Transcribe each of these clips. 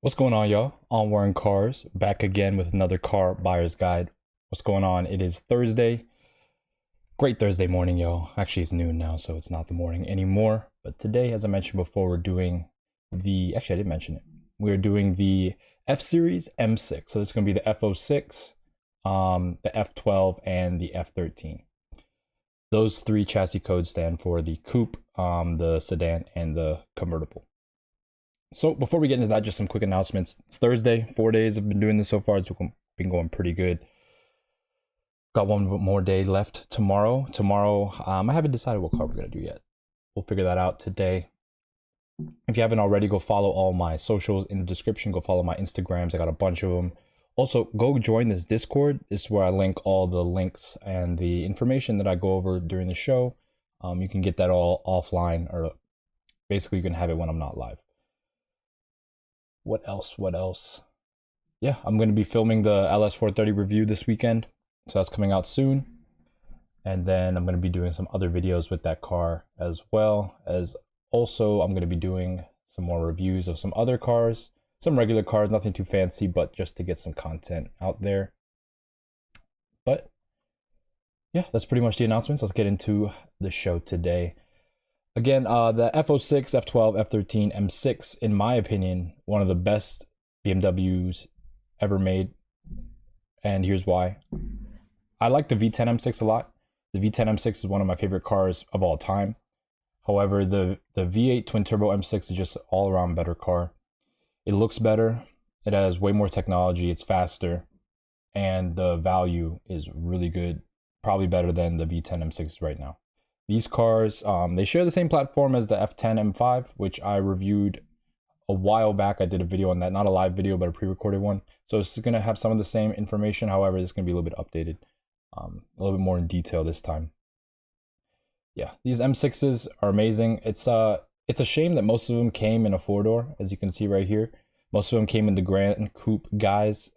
What's going on, y'all? On Warren Cars, back again with another car buyer's guide. What's going on? It is Thursday. Great Thursday morning, y'all. Actually, it's noon now, so it's not the morning anymore. But today, as I mentioned before, we're doing actually, I didn't mention it. We're doing the F Series M6. So it's going to be the F06, the F12, and the F13. Those three chassis codes stand for the coupe, the sedan, and the convertible. So before we get into that, just some quick announcements. It's Thursday, 4 days I've been doing this so far. It's been going pretty good. Got one more day left tomorrow. I haven't decided what car we're gonna do yet. We'll figure that out today. If you haven't already, go follow all my socials in the description. Go follow my Instagrams. I got a bunch of them. Also, go join this Discord. This is where I link all the links and the information that I go over during the show. You can get that all offline, or basically you can have it when I'm not live. What else? Yeah, I'm going to be filming the LS430 review this weekend. So that's coming out soon. And then I'm going to be doing some other videos with that car, as well as also I'm going to be doing some more reviews of some other cars, some regular cars, nothing too fancy, but just to get some content out there. But yeah, that's pretty much the announcements. Let's get into the show today. Again, the F06, F12, F13, M6, in my opinion, one of the best BMWs ever made. And here's why. I like the V10 M6 a lot. The V10 M6 is one of my favorite cars of all time. However, the V8 twin turbo M6 is just all around better car. It looks better. It has way more technology. It's faster. And the value is really good. Probably better than the V10 M6 right now. These cars, they share the same platform as the F10 M5, which I reviewed a while back. I did a video on that, not a live video, but a pre-recorded one. So it's going to have some of the same information. However, it's going to be a little bit updated, a little bit more in detail this time. Yeah, these M6s are amazing. It's a shame that most of them came in a four-door, as you can see right here. Most of them came in the Grand Coupe guise.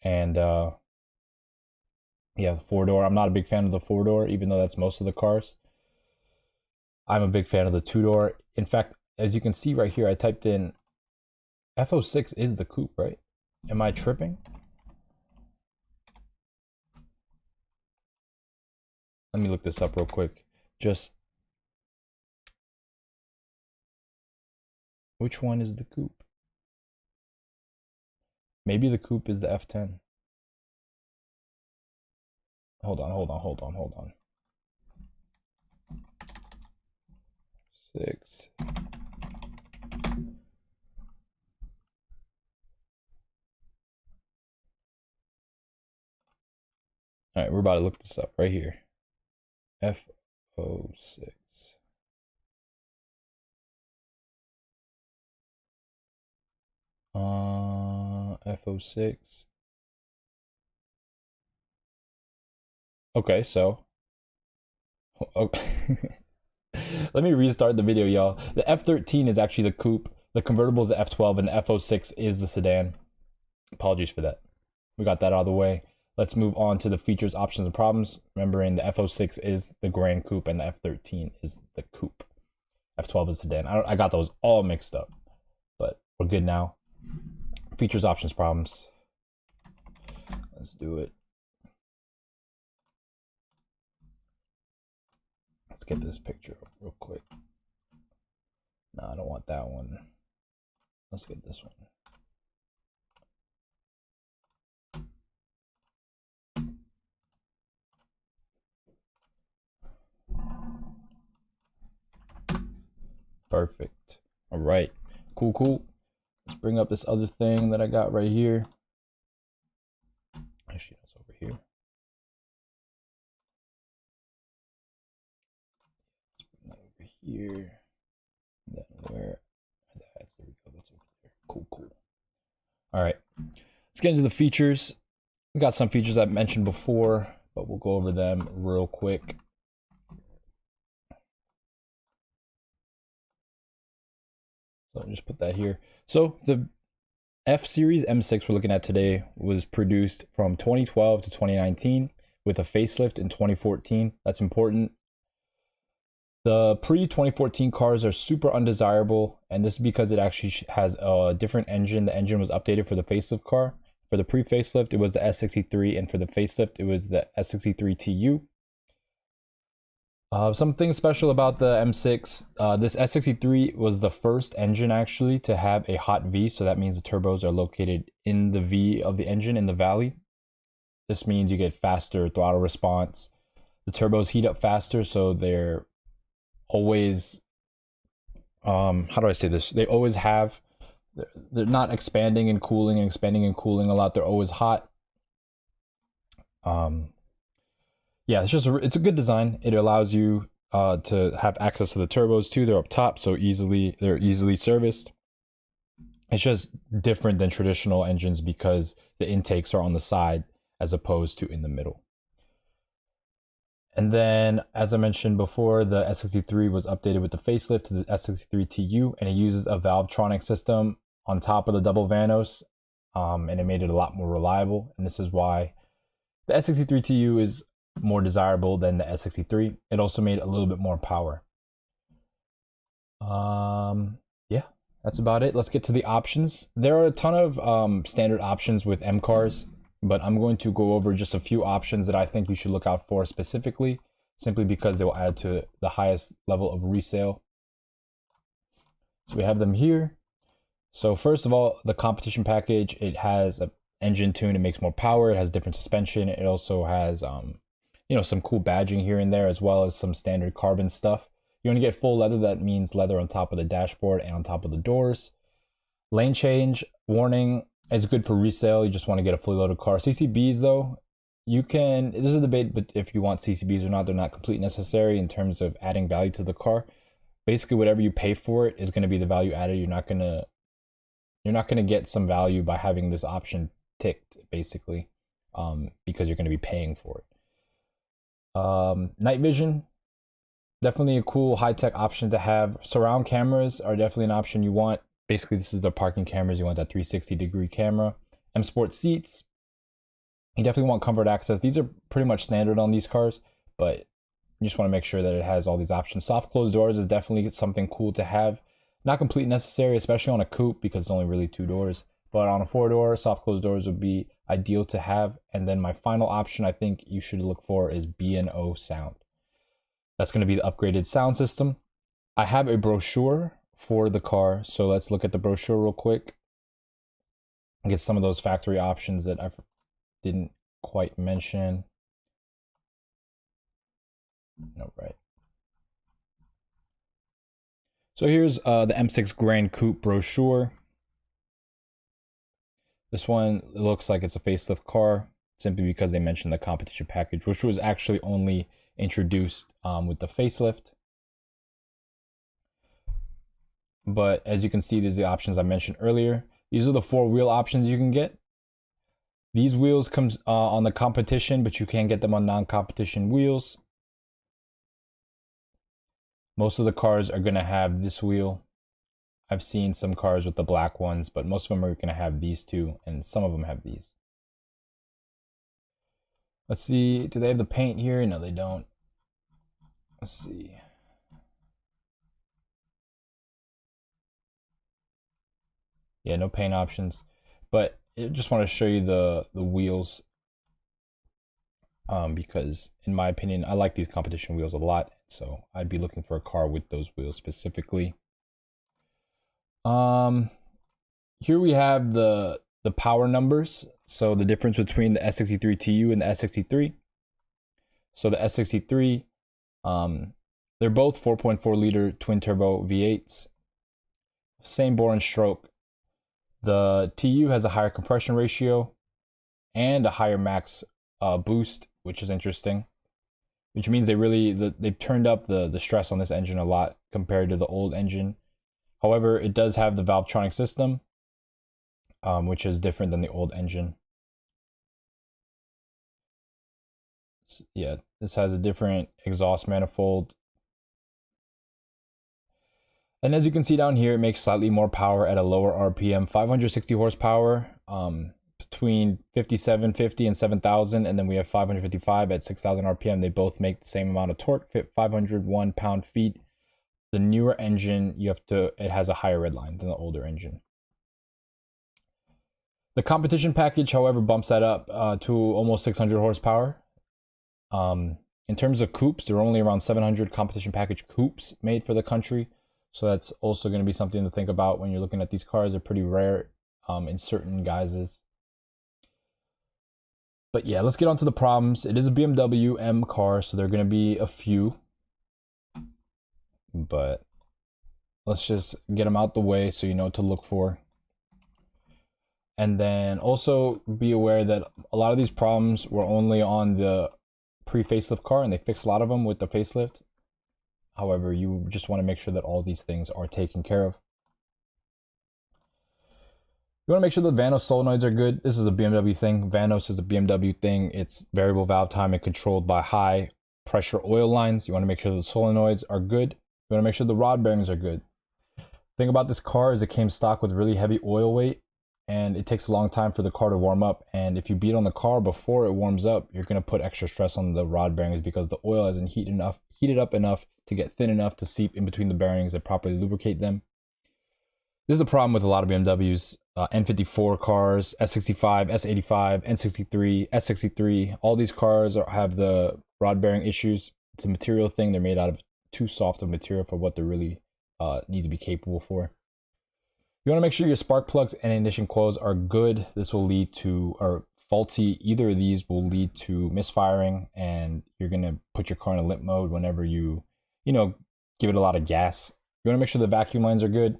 And yeah, the four-door. I'm not a big fan of the four-door, even though that's most of the cars. I'm a big fan of the two-door. In fact, as you can see right here, I typed in F06 is the coupe, right? Am I tripping? Let me look this up real quick. Just which one is the coupe? Maybe the coupe is the F10. Hold on. 6. All right, we're about to look this up right here. F06. F06. Okay, so okay. Let me restart the video, y'all. The F13 is actually the coupe, the convertible is the F12, and the F06 is the sedan. Apologies for that. We got that out of the way. Let's move on to the features, options, and problems. Remembering the F06 is the Grand Coupe and the F13 is the coupe. F12 is sedan. I got those all mixed up, but we're good now. Features, options, problems. Let's do it. Let's get this picture up real quick. No, I don't want that one. Let's get this one. Perfect. All right. Cool. Let's bring up this other thing that I got right here. Actually, that's over here. Let's bring that over here. Then where? There we go. That's over there. Cool. All right. Let's get into the features. We got some features I've mentioned before, but we'll go over them real quick. So I'll just put that here. So the F Series M6 we're looking at today was produced from 2012 to 2019 with a facelift in 2014. That's important. The pre-2014 cars are super undesirable, and this is because it actually has a different engine. The engine was updated for the facelift car. For the pre-facelift, it was the S63, and for the facelift, it was the S63 TU. Something special about the M6, this S63 was the first engine actually to have a hot V, so that means the turbos are located in the V of the engine in the valley. This means you get faster throttle response. The turbos heat up faster, so they're always, how do I say this? They always have, they're not expanding and cooling a lot. They're always hot. Yeah, it's a good design. It allows you to have access to the turbos too. They're up top, so they're easily serviced. It's just different than traditional engines because the intakes are on the side as opposed to in the middle. And then, as I mentioned before, the S63 was updated with the facelift to the S63 TU, and it uses a Valvetronic system on top of the double Vanos, and it made it a lot more reliable. And this is why the S63 TU is more desirable than the S63. It also made a little bit more power. Yeah, that's about it. Let's get to the options. There are a ton of standard options with M cars, but I'm going to go over just a few options that I think you should look out for specifically, simply because they will add to the highest level of resale. So we have them here. So first of all, the competition package, it has an engine tune, it makes more power, it has different suspension, it also has some cool badging here and there, as well as some standard carbon stuff. You want to get full leather, that means leather on top of the dashboard and on top of the doors. Lane change warning is good for resale. You just want to get a fully loaded car. CCBs though, there's a debate, but if you want CCBs or not, they're not completely necessary in terms of adding value to the car. Basically, whatever you pay for it is going to be the value added. You're not going to get some value by having this option ticked, basically, because you're going to be paying for it. Night vision, definitely a cool high-tech option to have. Surround cameras are definitely an option you want. Basically, this is the parking cameras. You want that 360-degree camera. M Sport seats, you definitely want comfort access. These are pretty much standard on these cars, but you just want to make sure that it has all these options. Soft closed doors is definitely something cool to have. Not completely necessary, especially on a coupe, because it's only really 2 doors. But on a 4-door, soft closed doors would be ideal to have. And then my final option I think you should look for is B&O sound. That's going to be the upgraded sound system. I have a brochure for the car, so let's look at the brochure real quick and get some of those factory options that I didn't quite mention. No, right. So here's the M6 Grand Coupe brochure. This one looks like it's a facelift car, simply because they mentioned the competition package, which was actually only introduced with the facelift. But as you can see, these are the options I mentioned earlier. These are the 4-wheel options you can get. These wheels comes on the competition, but you can get them on non-competition wheels. Most of the cars are going to have this wheel. I've seen some cars with the black ones, but most of them are going to have these two, and some of them have these. Let's see, do they have the paint here? No, they don't. Let's see. Yeah, no paint options, but I just want to show you the wheels, because in my opinion, I like these competition wheels a lot, so I'd be looking for a car with those wheels specifically. Here we have the power numbers. So the difference between the S63 TU and the S63. So the S63, they're both 4.4 liter twin turbo V8s. Same bore and stroke. The TU has a higher compression ratio and a higher max boost, which is interesting. Which means they've turned up the stress on this engine a lot compared to the old engine. However, it does have the Valvetronic system, which is different than the old engine. Yeah, this has a different exhaust manifold. And as you can see down here, it makes slightly more power at a lower RPM, 560 horsepower. between 5750 and 7000, and then we have 555 at 6000 RPM. They both make the same amount of torque, fit 501 pound-feet. The newer engine, it has a higher red line than the older engine. The competition package, however, bumps that up to almost 600 horsepower. In terms of coupes, there are only around 700 competition package coupes made for the country. So that's also going to be something to think about when you're looking at these cars. They're pretty rare in certain guises. But yeah, let's get on to the problems. It is a BMW M car, so there are going to be a few. But let's just get them out the way so you know what to look for. And then also be aware that a lot of these problems were only on the pre-facelift car, and they fixed a lot of them with the facelift. However, you just want to make sure that all these things are taken care of. You want to make sure the Vanos solenoids are good. This is a BMW thing. Vanos is a BMW thing. It's variable valve timing controlled by high pressure oil lines. You want to make sure the solenoids are good. You want to make sure the rod bearings are good. The thing about this car is it came stock with really heavy oil weight, and it takes a long time for the car to warm up. And if you beat on the car before it warms up, you're going to put extra stress on the rod bearings because the oil hasn't heated up enough to get thin enough to seep in between the bearings and properly lubricate them. This is a problem with a lot of BMWs, N54 cars, S65, S85, N63, S63. All these cars have the rod bearing issues. It's a material thing. They're made out of too soft of material for what they really need to be capable for. You want to make sure your spark plugs and ignition coils are good. This will lead to, or faulty, either of these will lead to misfiring, and you're going to put your car in a limp mode whenever you give it a lot of gas. You want to make sure the vacuum lines are good.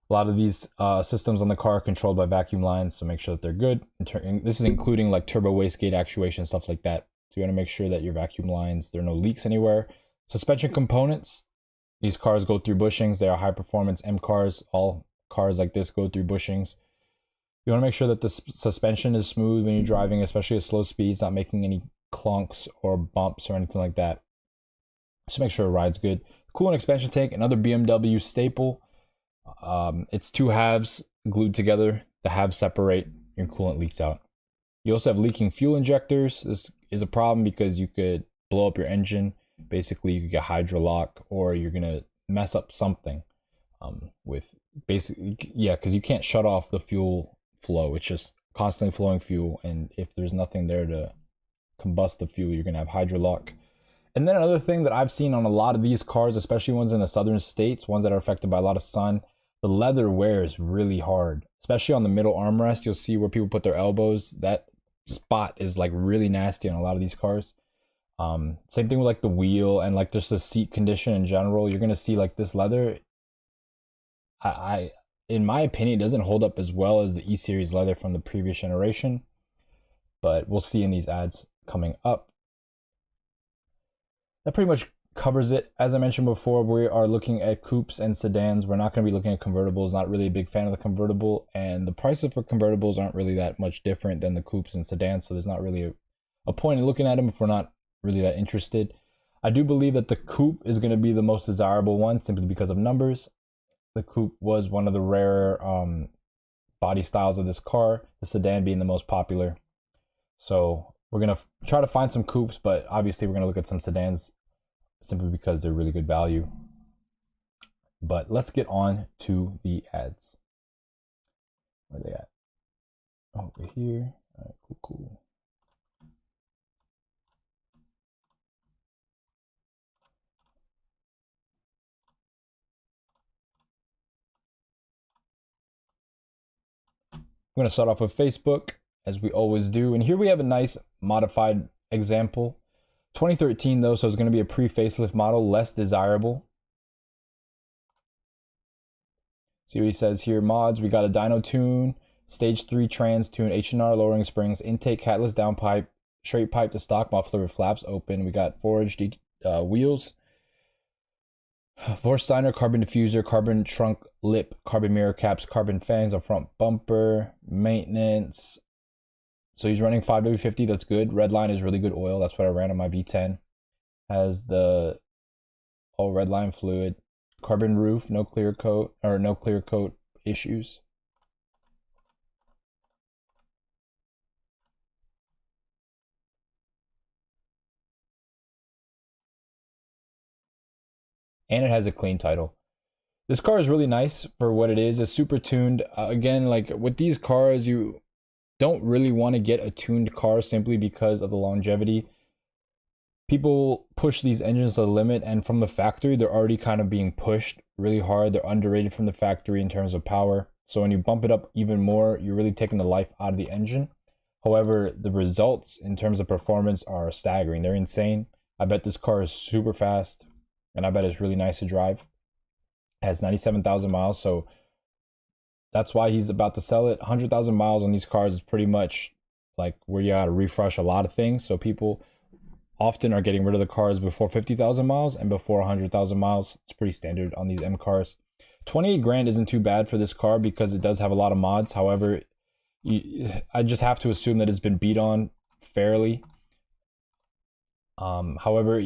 A lot of these systems on the car are controlled by vacuum lines, so make sure that they're good. This is including like turbo wastegate actuation, stuff like that. So you want to make sure that your vacuum lines, there are no leaks anywhere. Suspension components, these cars go through bushings. They are high performance M cars. All cars like this go through bushings. You want to make sure that the suspension is smooth when you're driving, especially at slow speeds, not making any clunks or bumps or anything like that. Just make sure it rides good. Coolant expansion tank, another BMW staple. It's two halves glued together. The halves separate, your coolant leaks out. You also have leaking fuel injectors. This is a problem because you could blow up your engine. Basically, you could get hydrolock, or you're gonna mess up something with basically, yeah, because you can't shut off the fuel flow. It's just constantly flowing fuel, and if there's nothing there to combust the fuel, you're gonna have hydrolock. And then another thing that I've seen on a lot of these cars, especially ones in the southern states, ones that are affected by a lot of sun, the leather wears really hard, especially on the middle armrest. You'll see where people put their elbows. That spot is like really nasty on a lot of these cars. Same thing with like the wheel and like just the seat condition in general. You're gonna see like this leather. In my opinion, it doesn't hold up as well as the E-Series leather from the previous generation, but we'll see in these ads coming up. That pretty much covers it. As I mentioned before, we are looking at coupes and sedans. We're not going to be looking at convertibles. Not really a big fan of the convertible, and the prices for convertibles aren't really that much different than the coupes and sedans, so there's not really a point in looking at them if we're not really that interested. I do believe that the coupe is going to be the most desirable one simply because of numbers. The coupe was one of the rare body styles of this car, the sedan being the most popular. So we're going to try to find some coupes, but obviously we're going to look at some sedans simply because they're really good value. But let's get on to the ads. Where are they at? Over here. All right, cool. I'm going to start off with Facebook, as we always do. And here we have a nice modified example. 2013 though, so it's going to be a pre-facelift model, less desirable. See what he says here. Mods, we got a dyno tune, stage 3 trans tune, H&R lowering springs, intake catalyst downpipe, straight pipe to stock muffler with flaps open. We got forged wheels, Vorsteiner carbon diffuser, carbon trunk lip, carbon mirror caps, carbon fangs on front bumper, maintenance. So he's running 5W50, that's good. Redline is really good oil, that's what I ran on my V10. Has the all redline fluid. Carbon roof, no clear coat, or no clear coat issues. and it has a clean title. This car is really nice for what it is. It's super tuned. Again, like with these cars, you don't really want to get a tuned car simply because of the longevity. People push these engines to the limit, and from the factory, they're already kind of being pushed really hard. They're underrated from the factory in terms of power. So when you bump it up even more, you're really taking the life out of the engine. However, the results in terms of performance are staggering. They're insane. I bet this car is super fast, and I bet it's really nice to drive. It has 97,000 miles, so that's why he's about to sell it. 100,000 miles on these cars is pretty much like where you gotta refresh a lot of things. So people often are getting rid of the cars before 50,000 miles and before 100,000 miles. It's pretty standard on these M cars. 28 grand isn't too bad for this car because it does have a lot of mods. However, I just have to assume that it's been beat on fairly. However,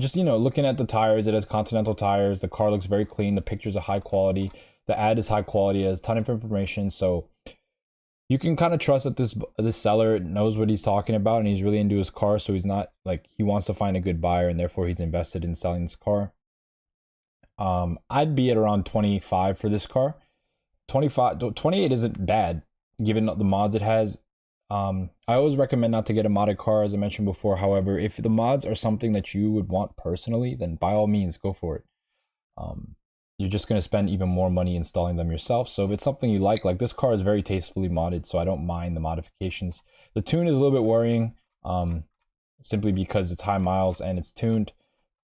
just, you know, looking at the tires, it has Continental tires. The car looks very clean. The pictures are high quality. The ad is high quality. It has a ton of information. So you can kind of trust that this seller knows what he's talking about, and he's really into his car. So he's not like, he wants to find a good buyer, and therefore he's invested in selling this car. I'd be at around 25 for this car. 28 isn't bad given the mods it has. I always recommend not to get a modded car, as I mentioned before. However, if the mods are something that you would want personally, then by all means, go for it. You're just going to spend even more money installing them yourself. So if it's something you like this car is very tastefully modded, so I don't mind the modifications. The tune is a little bit worrying, simply because it's high miles and it's tuned.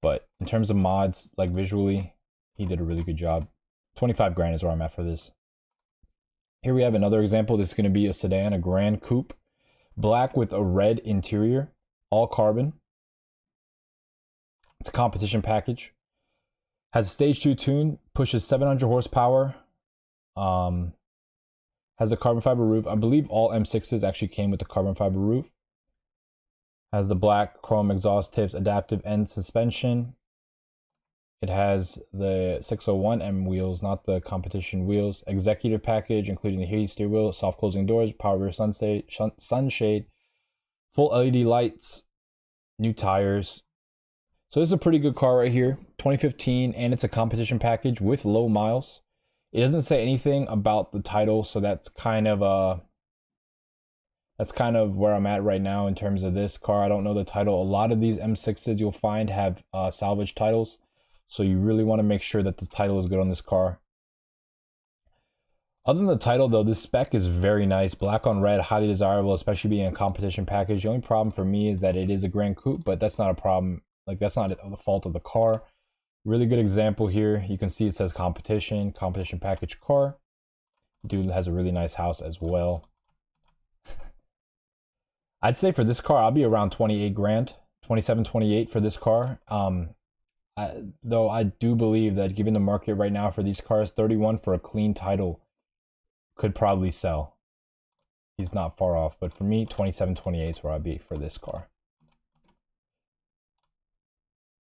But in terms of mods, like visually, he did a really good job. 25 grand is where I'm at for this. Here we have another example. This is going to be a sedan, a Grand Coupe. Black with a red interior, all carbon. It's a competition package. Has a stage 2 tune, pushes 700 horsepower. Has a carbon fiber roof. I believe all M6s actually came with the carbon fiber roof. Has the black chrome exhaust tips, adaptive end suspension. It has the 601M wheels, not the competition wheels. Executive package, including the heated steering wheel, soft closing doors, power rear sunshade, full LED lights, new tires. So this is a pretty good car right here. 2015, and it's a competition package with low miles. It doesn't say anything about the title, so that's kind of where I'm at right now in terms of this car. I don't know the title. A lot of these M6s you'll find have salvage titles. So you really want to make sure that the title is good on this car. Other than the title though, this spec is very nice. Black on red, highly desirable, especially being a competition package. The only problem for me is that it is a Grand Coupe, but that's not a problem. Like, that's not the fault of the car. Really good example here. You can see it says competition package car. Dude has a really nice house as well. I'd say for this car, I'll be around 28 grand, 27, 28 for this car. Though I do believe that given the market right now for these cars, 31 for a clean title could probably sell. He's not far off, but for me, 27, 28 is where I'd be for this car.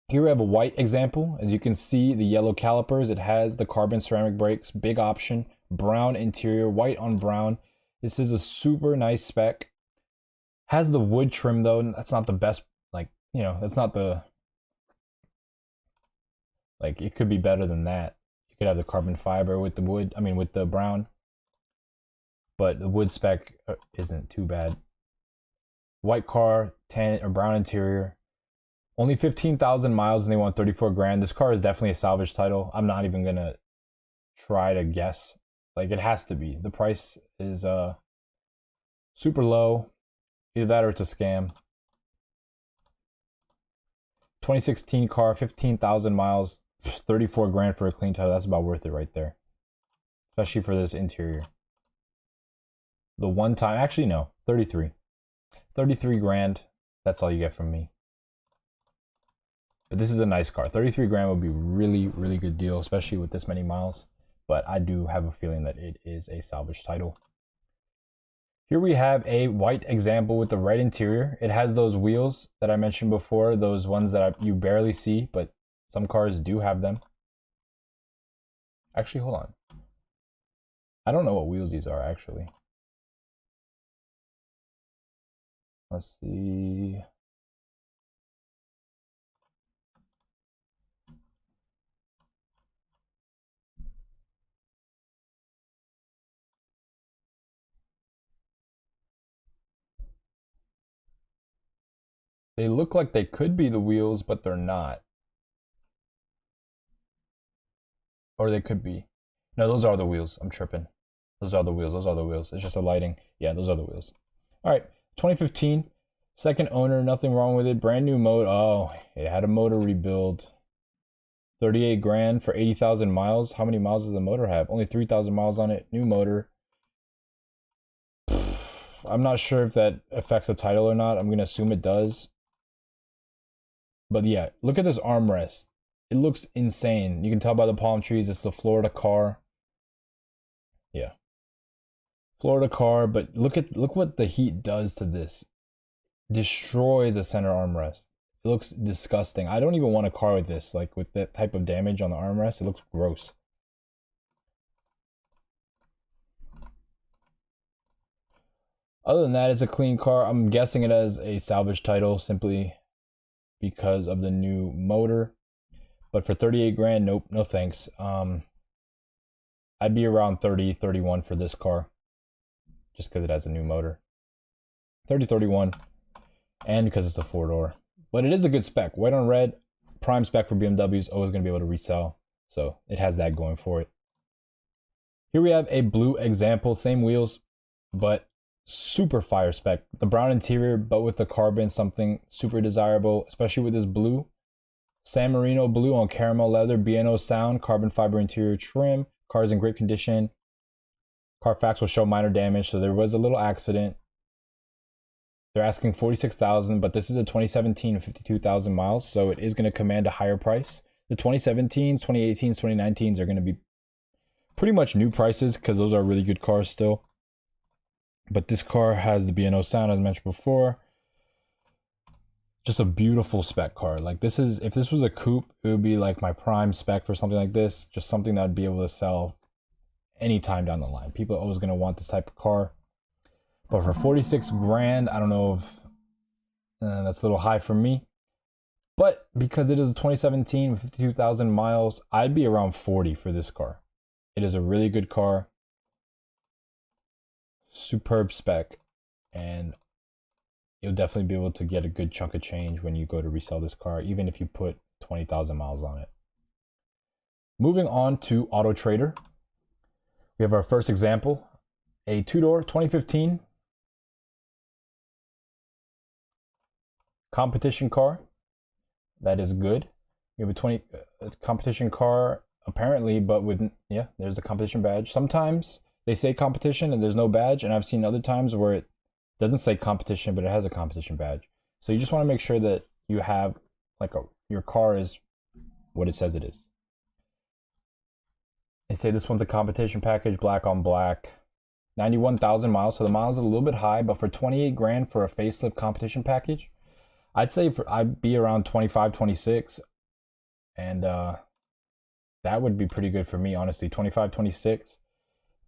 Here we have a white example. As you can see, the yellow calipers, it has the carbon ceramic brakes, big option, brown interior, white on brown. This is a super nice spec. Has the wood trim though, and that's not the best, like, you know, that's not the, like, it could be better than that. You could have the carbon fiber with the wood, I mean with the brown. But the wood spec isn't too bad. White car, tan or brown interior. Only 15,000 miles and they want 34 grand. This car is definitely a salvage title. I'm not even gonna try to guess. Like, it has to be. The price is super low. Either that or it's a scam. 2016 car, 15,000 miles, 34 grand for a clean title. That's about worth it right there. Especially for this interior. The one time, actually no, 33. 33 grand, that's all you get from me. But this is a nice car. 33 grand would be really, really good deal, especially with this many miles. But I do have a feeling that it is a salvage title. Here we have a white example with the red interior. It has those wheels that I mentioned before, those ones that you barely see, but some cars do have them. Actually, hold on. I don't know what wheels these are, actually. Let's see. They look like they could be the wheels, but they're not. Or they could be. No, those are the wheels. I'm tripping. Those are the wheels. Those are the wheels. It's just a lighting. Yeah, those are the wheels. All right, 2015. Second owner, nothing wrong with it. Brand new motor. Oh, it had a motor rebuild. 38 grand for 80,000 miles. How many miles does the motor have? Only 3,000 miles on it. New motor. I'm not sure if that affects the title or not. I'm going to assume it does. But yeah, look at this armrest. It looks insane. You can tell by the palm trees. It's the Florida car. Yeah. Florida car, but look what the heat does to this. Destroys the center armrest. It looks disgusting. I don't even want a car with this, like with that type of damage on the armrest. It looks gross. Other than that, it's a clean car. I'm guessing it has a salvage title simply because of the new motor. But for 38 grand, nope, no thanks. I'd be around 30, 31 for this car. Just because it has a new motor. 30, 31. And because it's a 4-door. But it is a good spec. White on red, prime spec for BMW is always going to be able to resell. So it has that going for it. Here we have a blue example. Same wheels, but super fire spec. The brown interior, but with the carbon, something super desirable, especially with this blue. San Marino blue on caramel leather, B&O sound, carbon fiber interior trim. Car is in great condition. Carfax will show minor damage, so there was a little accident. They're asking $46,000, but this is a 2017 with 52,000 miles, so it is going to command a higher price. The 2017s, 2018s, 2019s are going to be pretty much new prices because those are really good cars still. But this car has the B&O sound, as I mentioned before. Just a beautiful spec car. Like this is, if this was a coupe, it would be like my prime spec for something like this. Just something that I'd be able to sell anytime down the line. People are always going to want this type of car. But for 46 grand, I don't know if that's a little high for me. But because it is a 2017 with 52,000 miles, I'd be around 40 for this car. It is a really good car. Superb spec. And you'll definitely be able to get a good chunk of change when you go to resell this car, even if you put 20,000 miles on it. Moving on to Auto Trader. We have our first example, a 2-door 2015 competition car. That is good. We have a competition car apparently, but with, yeah, there's a competition badge. Sometimes they say competition and there's no badge, and I've seen other times where it doesn't say competition, but it has a competition badge. So you just want to make sure that you have like your car is what it says it is. They say this one's a competition package, black on black, 91,000 miles. So the miles is a little bit high, but for 28 grand for a facelift competition package, I'd say I'd be around 25, 26. And that would be pretty good for me, honestly. 25, 26,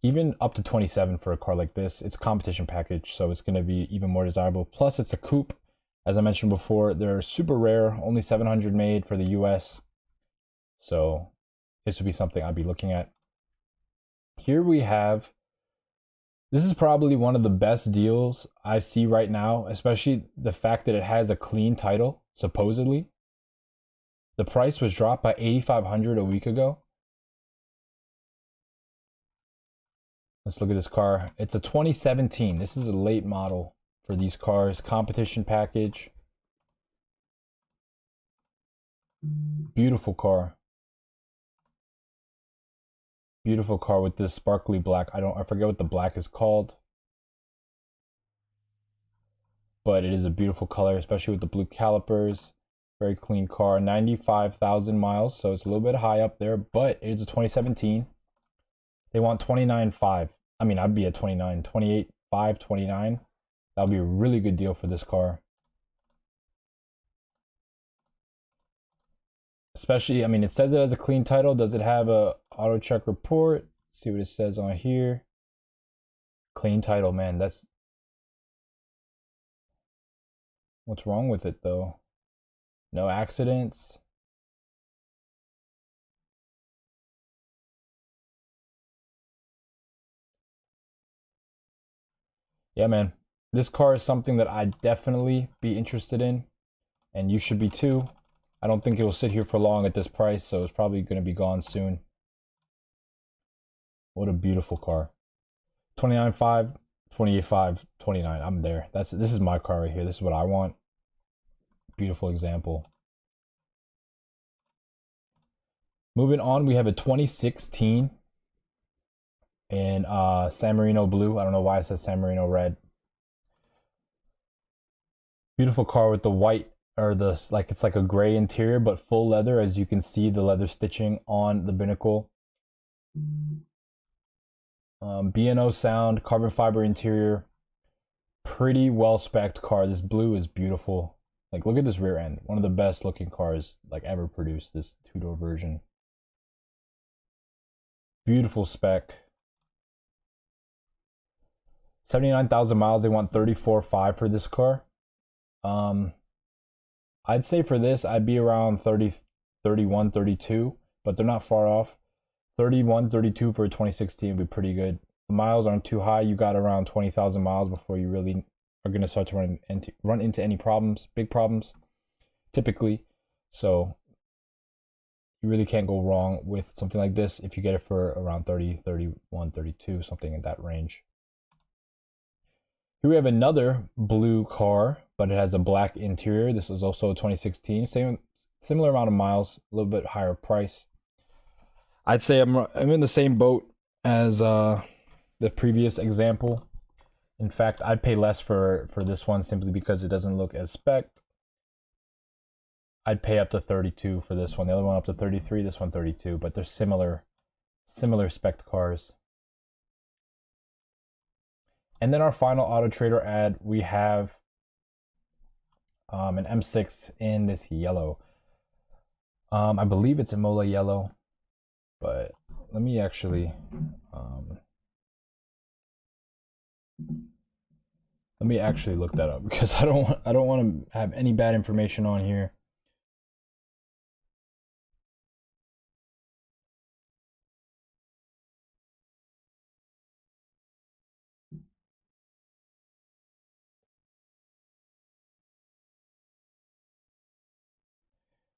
even up to 27 for a car like this. It's a competition package, so it's going to be even more desirable. Plus, it's a coupe. As I mentioned before, they're super rare, only 700 made for the US. So this would be something I'd be looking at. Here we have, this is probably one of the best deals I see right now, especially the fact that it has a clean title, supposedly. The price was dropped by $8,500 a week ago. Let's look at this car. It's a 2017. This is a late model for these cars. Competition package. Beautiful car. Beautiful car with this sparkly black. I forget what the black is called. But it is a beautiful color, especially with the blue calipers. Very clean car. 95,000 miles, so it's a little bit high up there, but it is a 2017. They want 29.5. I mean, I'd be at 29, 28.5, 29. That would be a really good deal for this car. Especially, I mean, it says it has a clean title. Does it have a auto check report? Let's see what it says on here. Clean title, man. That's what's wrong with it though. No accidents. Yeah, man. This car is something that I'd definitely be interested in. And you should be too. I don't think it'll sit here for long at this price, so it's probably going to be gone soon. What a beautiful car. 29.5, 28.5, 29. I'm there. This is my car right here. This is what I want. Beautiful example. Moving on, we have a 2016 in San Marino blue. I don't know why it says San Marino red. Beautiful car with the white, or the, like, it's like a gray interior, but full leather. As you can see, the leather stitching on the binnacle. B&O sound, carbon fiber interior. Pretty well spec'd car. This blue is beautiful. Like, look at this rear end. One of the best looking cars like ever produced, this two-door version. Beautiful spec. 79,000 miles. They want 34.5 for this car. I'd say for this, I'd be around 30, 31, 32, but they're not far off. 31, 32 for a 2016 would be pretty good. The miles aren't too high. You got around 20,000 miles before you really are going to start to run into any problems, big problems, typically. So you really can't go wrong with something like this if you get it for around 30, 31, 32, something in that range. Here we have another blue car, but it has a black interior. This is also a 2016, similar amount of miles, a little bit higher price. I'd say I'm in the same boat as the previous example. In fact, I'd pay less for this one simply because it doesn't look as spec'd. I'd pay up to 32 for this one. The other one up to 33, this one 32, but they're similar spec'd cars. And then our final Auto Trader ad, we have an M6 in this yellow. I believe it's Imola yellow, but let me actually look that up, because I don't want to have any bad information on here.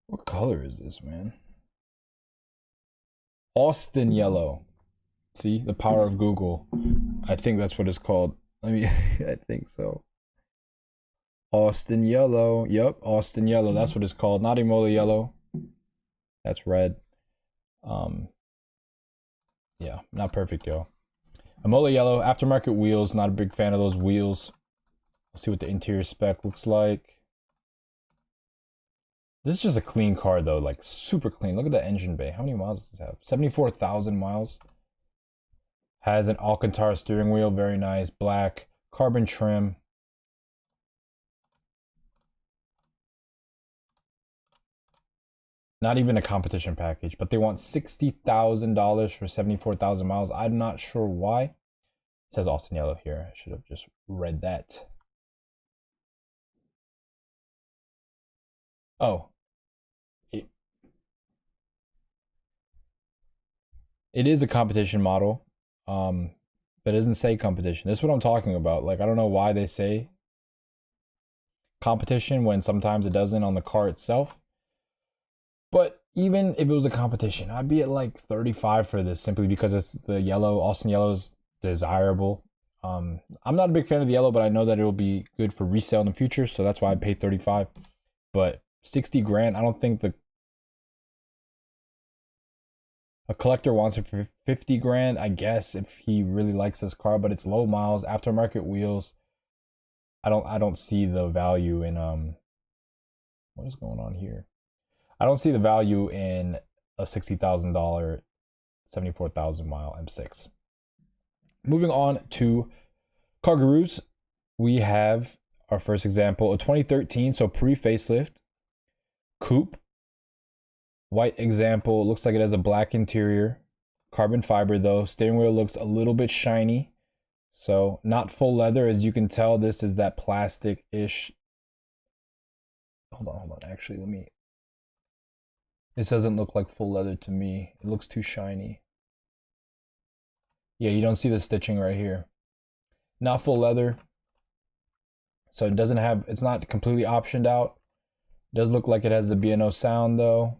What color is this, man? Austin yellow. See, the power of Google. I think that's what it's called. I think so. Austin yellow. Yep, Austin yellow. That's what it's called. Not Imola yellow. That's red. Yeah, not perfect, yo. Imola yellow, aftermarket wheels. Not a big fan of those wheels. Let's see what the interior spec looks like. This is just a clean car though, like super clean. Look at the engine bay. How many miles does this have? 74,000 miles. Has an Alcantara steering wheel, very nice, black, carbon trim. Not even a competition package, but they want $60,000 for 74,000 miles. I'm not sure why. It says Austin yellow here. I should have just read that. Oh. It is a competition model, but it doesn't say competition. This is what I'm talking about. Like, I don't know why they say competition when sometimes it doesn't on the car itself. But even if it was a competition, I'd be at like 35 for this, simply because it's the yellow. Austin yellow is desirable. I'm not a big fan of the yellow, but I know that it will be good for resale in the future, so that's why I paid 35. But 60 grand, I don't think a collector wants it for 50 grand, I guess, if he really likes this car, but it's low miles, aftermarket wheels. I don't see the value in what is going on here? I don't see the value in a $60,000 74,000 mile M6. Moving on to car gurus, we have our first example, a 2013, so pre-facelift coupe. White example, looks like it has a black interior, carbon fiber though. Steering wheel looks a little bit shiny, so not full leather. As you can tell, this is that plastic-ish. Hold on. Actually, this doesn't look like full leather to me. It looks too shiny. Yeah, you don't see the stitching right here. Not full leather, so it doesn't have. It's not completely optioned out. Does look like it has the B&O sound though.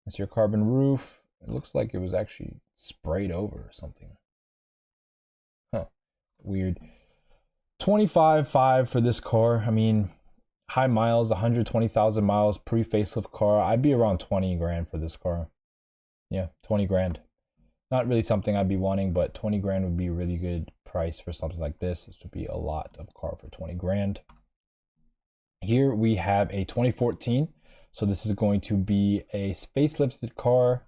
That's your carbon roof. It looks like it was actually sprayed over or something. Huh. Weird. 25.5 for this car. I mean, high miles, 120,000 miles, pre-facelift car. I'd be around 20 grand for this car. Yeah, 20 grand. Not really something I'd be wanting, but 20 grand would be a really good price for something like this. This would be a lot of car for 20 grand. Here we have a 2014. So this is going to be a facelifted car.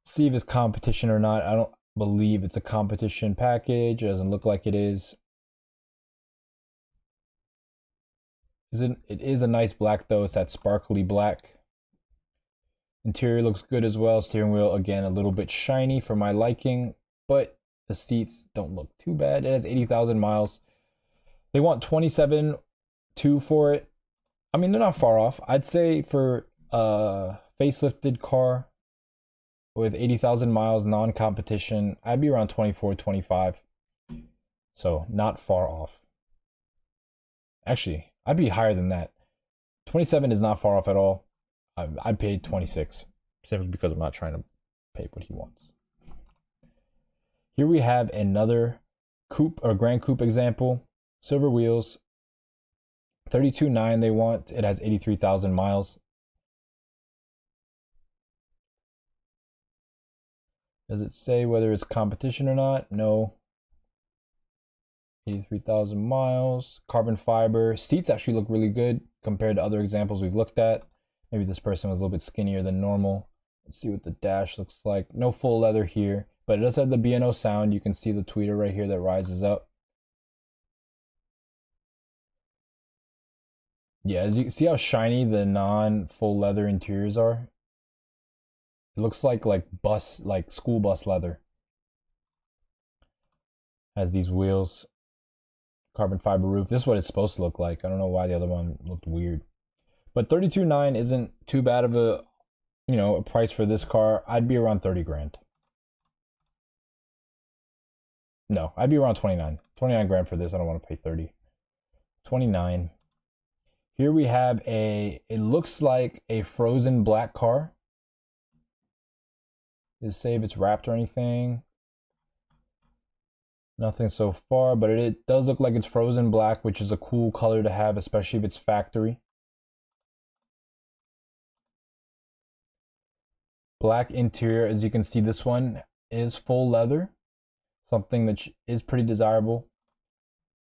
See if it's competition or not. I don't believe it's a competition package. It doesn't look like it is. It is a nice black though. It's that sparkly black. Interior looks good as well. Steering wheel, again, a little bit shiny for my liking, but the seats don't look too bad. It has 80,000 miles. They want 27.2 for it. I mean, they're not far off. I'd say for a facelifted car with 80,000 miles, non-competition, I'd be around 24, 25. So not far off. Actually, I'd be higher than that. 27 is not far off at all. I'd pay 26, simply because I'm not trying to pay what he wants. Here we have another coupe or Grand Coupe example. Silver wheels, 32.9 they want. It has 83,000 miles. Does it say whether it's competition or not? No. 83,000 miles. Carbon fiber. Seats actually look really good compared to other examples we've looked at. Maybe this person was a little bit skinnier than normal. Let's see what the dash looks like. No full leather here, but it does have the B&O sound. You can see the tweeter right here that rises up. Yeah, as you see how shiny the non-full leather interiors are. It looks like school bus leather. Has these wheels, carbon fiber roof. This is what it's supposed to look like. I don't know why the other one looked weird. But 32.9 isn't too bad of a, a price for this car. I'd be around 30 grand. No, I'd be around 29. 29 grand for this. I don't want to pay 30. 29. Here we have it looks like a frozen black car. Does it say if it's wrapped or anything? Nothing so far, but it does look like it's frozen black, which is a cool color to have, especially if it's factory. Black interior, as you can see, this one is full leather, something that is pretty desirable.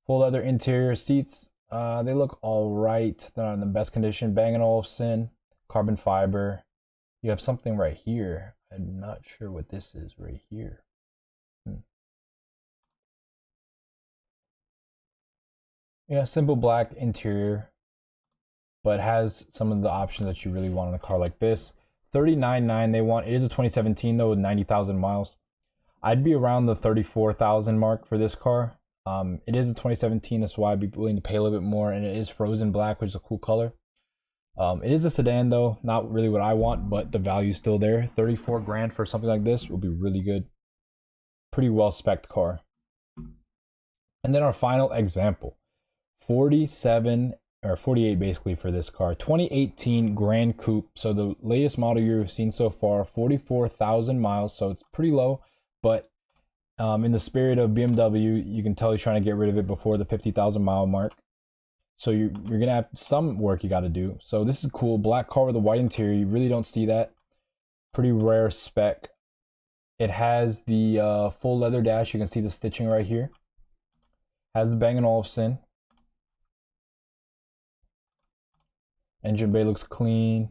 Full leather interior seats, they look all right. They're not in the best condition. Bang & Olufsen, carbon fiber. You have something right here. I'm not sure what this is right here. Yeah, simple black interior, but has some of the options that you really want in a car like this. 39.9 they want. It is a 2017 though with 90,000 miles. I'd be around the 34,000 mark for this car. It is a 2017, that's why I'd be willing to pay a little bit more, and it is frozen black, which is a cool color. It is a sedan though, not really what I want, but the value's still there. 34 grand for something like this would be really good. Pretty well spec'd car. And then our final example, 47 or 48 basically for this car. 2018 Grand Coupe. So the latest model year we've seen so far, 44,000 miles. So it's pretty low, but in the spirit of BMW, you can tell he's trying to get rid of it before the 50,000 mile mark. So you're going to have some work you got to do. So this is cool. Black car with a white interior. You really don't see that. Pretty rare spec. It has the full leather dash. You can see the stitching right here. Has the Bang & Olufsen. Engine bay looks clean.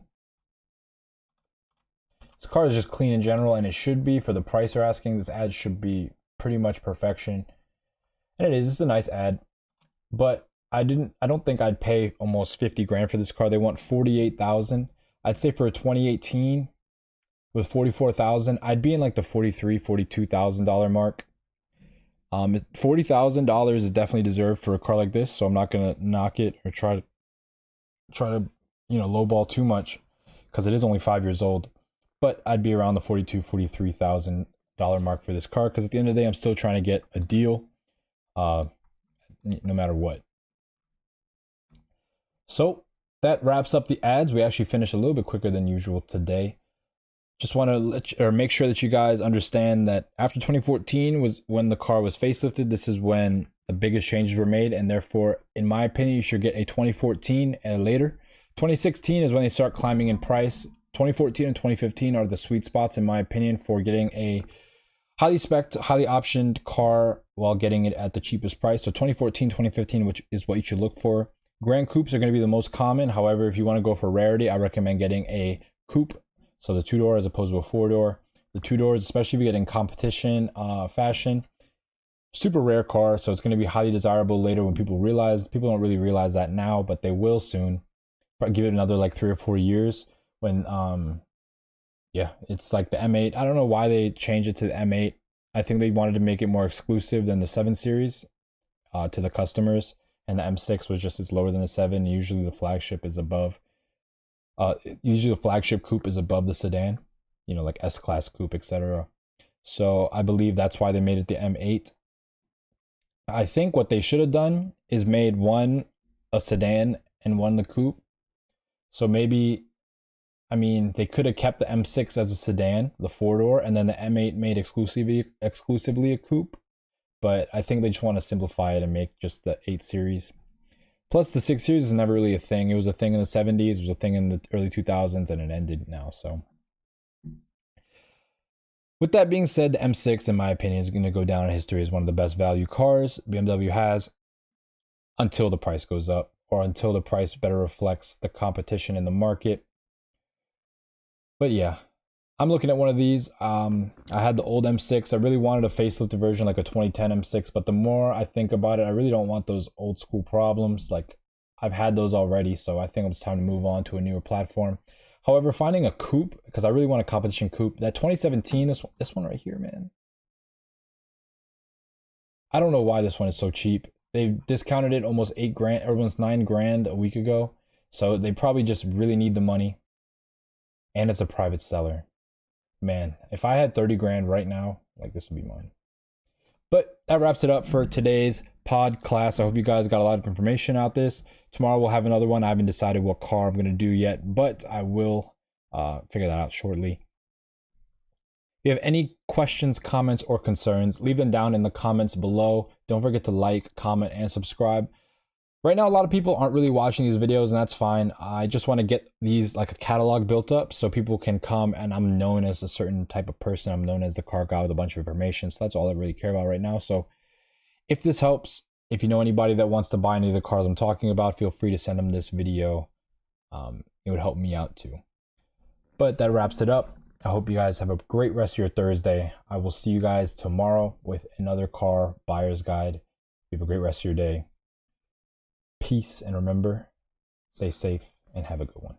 This car is just clean in general, and it should be for the price they're asking. This ad should be pretty much perfection, and it is. It's a nice ad, but I don't think I'd pay almost 50 grand for this car. They want 48,000. I'd say for a 2018 with 44,000, I'd be in like the 43, $42,000 mark. $40,000 is definitely deserved for a car like this, so I'm not gonna knock it or try to lowball too much because it is only 5 years old. But I'd be around the $43,000 mark for this car because at the end of the day, I'm still trying to get a deal, no matter what. So that wraps up the ads. We actually finished a little bit quicker than usual today. Just want to make sure that you guys understand that after 2014 was when the car was facelifted. This is when the biggest changes were made, and therefore, in my opinion, you should get a 2014 and later. 2016 is when they start climbing in price. 2014 and 2015 are the sweet spots, in my opinion, for getting a highly spec'd, highly optioned car while getting it at the cheapest price. So 2014, 2015, which is what you should look for. Grand coupes are going to be the most common. However, if you want to go for rarity, I recommend getting a coupe. So the 2-door as opposed to a 4-door. The 2 doors, especially if you get in competition fashion, super rare car. So it's going to be highly desirable later when people realize. People don't really realize that now, but they will soon. But give it another like 3 or 4 years when yeah, it's like the M8. I don't know why they changed it to the M8. I think they wanted to make it more exclusive than the 7 Series to the customers. And the M6 was just as lower than the 7. Usually the flagship is above. Usually the flagship coupe is above the sedan, you know, like S-Class coupe, etc. So I believe that's why they made it the M8. I think what they should have done is made one a sedan and one the coupe. So maybe, I mean, they could have kept the M6 as a sedan, the 4-door, and then the M8 made exclusively a coupe. But I think they just want to simplify it and make just the 8 Series. Plus, the 6 Series is never really a thing. It was a thing in the 70s, it was a thing in the early 2000s, and it ended now. So, with that being said, the M6, in my opinion, is going to go down in history as one of the best value cars BMW has until the price goes up, or until the price better reflects the competition in the market. But yeah, I'm looking at one of these. I had the old M6. I really wanted a facelifted version, like a 2010 M6. But the more I think about it, I really don't want those old school problems. Like, I've had those already. So I think it's time to move on to a newer platform. However, finding a coupe, because I really want a competition coupe. That 2017, this one right here, man. I don't know why this one is so cheap. They discounted it almost 8 grand, or almost 9 grand a week ago. So they probably just really need the money. And it's a private seller. Man, if I had 30 grand right now, like, this would be mine. But that wraps it up for today's pod class. I hope you guys got a lot of information out this. Tomorrow we'll have another one. I haven't decided what car I'm going to do yet, but I will figure that out shortly. If you have any questions, comments, or concerns, leave them down in the comments below. Don't forget to like, comment, and subscribe. Right now, a lot of people aren't really watching these videos, and that's fine. I just want to get these, like, a catalog built up so people can come, and I'm known as a certain type of person. I'm known as the car guy with a bunch of information. So that's all I really care about right now. So if this helps, if you know anybody that wants to buy any of the cars I'm talking about, feel free to send them this video. It would help me out too. But that wraps it up. I hope you guys have a great rest of your Thursday. I will see you guys tomorrow with another car buyer's guide. You have a great rest of your day. Peace, and remember, stay safe and have a good one.